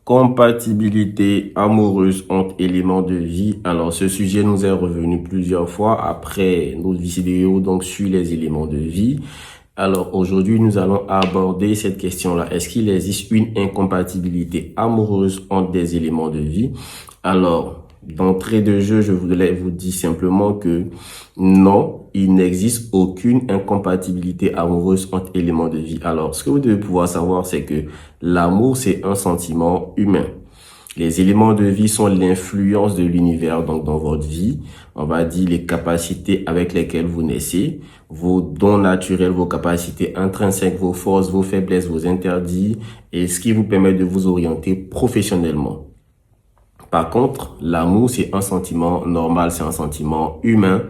Compatibilité amoureuse entre éléments de vie. Alors, ce sujet nous est revenu plusieurs fois après notre vidéo donc sur les éléments de vie. Alors, aujourd'hui, nous allons aborder cette question-là. Est-ce qu'il existe une incompatibilité amoureuse entre des éléments de vie? Alors, d'entrée de jeu, je voudrais vous dire simplement que non, il n'existe aucune incompatibilité amoureuse entre éléments de vie. Alors, ce que vous devez pouvoir savoir, c'est que l'amour, c'est un sentiment humain. Les éléments de vie sont l'influence de l'univers donc dans votre vie. On va dire les capacités avec lesquelles vous naissez, vos dons naturels, vos capacités intrinsèques, vos forces, vos faiblesses, vos interdits et ce qui vous permet de vous orienter professionnellement. Par contre, l'amour, c'est un sentiment normal, c'est un sentiment humain.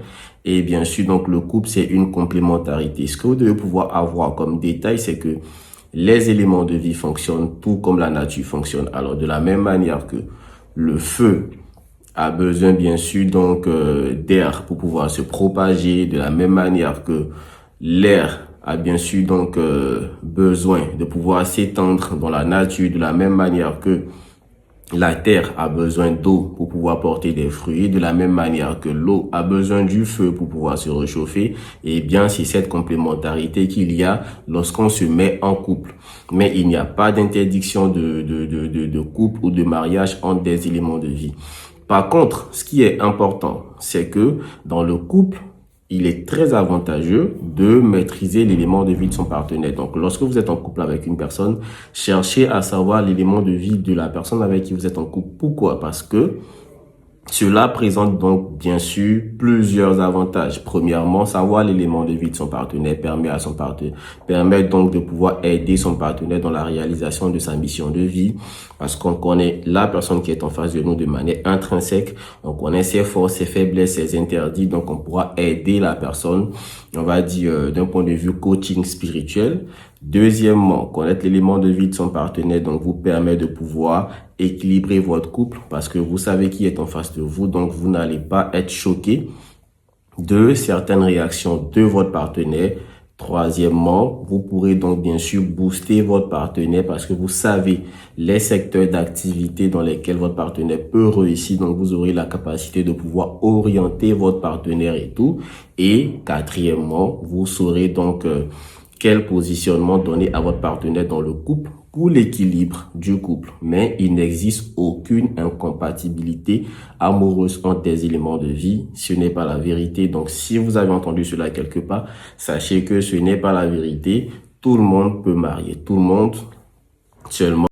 Et bien sûr, donc le couple, c'est une complémentarité. Ce que vous devez pouvoir avoir comme détail, c'est que les éléments de vie fonctionnent tout comme la nature fonctionne. Alors, de la même manière que le feu a besoin, bien sûr, donc d'air pour pouvoir se propager, de la même manière que l'air a bien sûr donc besoin de pouvoir s'étendre dans la nature, de la même manière que la terre a besoin d'eau pour pouvoir porter des fruits, de la même manière que l'eau a besoin du feu pour pouvoir se réchauffer. Et bien, c'est cette complémentarité qu'il y a lorsqu'on se met en couple. Mais il n'y a pas d'interdiction de couple ou de mariage entre des éléments de vie. Par contre, ce qui est important, c'est que dans le couple, il est très avantageux de maîtriser l'élément de vie de son partenaire. Donc, lorsque vous êtes en couple avec une personne, cherchez à savoir l'élément de vie de la personne avec qui vous êtes en couple. Pourquoi? Parce que cela présente donc bien sûr plusieurs avantages. Premièrement, savoir l'élément de vie de son partenaire permet donc de pouvoir aider son partenaire dans la réalisation de sa mission de vie parce qu'on connaît la personne qui est en face de nous de manière intrinsèque. On connaît ses forces, ses faiblesses, ses interdits. Donc, on pourra aider la personne, on va dire, d'un point de vue coaching spirituel. Deuxièmement, connaître l'élément de vie de son partenaire donc vous permet de pouvoir équilibrer votre couple parce que vous savez qui est en face de vous, donc vous n'allez pas être choqué de certaines réactions de votre partenaire. Troisièmement, vous pourrez donc bien sûr booster votre partenaire parce que vous savez les secteurs d'activité dans lesquels votre partenaire peut réussir. Donc, vous aurez la capacité de pouvoir orienter votre partenaire et tout. Et quatrièmement, vous saurez donc quel positionnement donner à votre partenaire dans le couple pour l'équilibre du couple. Mais il n'existe aucune incompatibilité amoureuse entre des éléments de vie. Ce n'est pas la vérité. Donc, si vous avez entendu cela quelque part, sachez que ce n'est pas la vérité. Tout le monde peut marier. Tout le monde seulement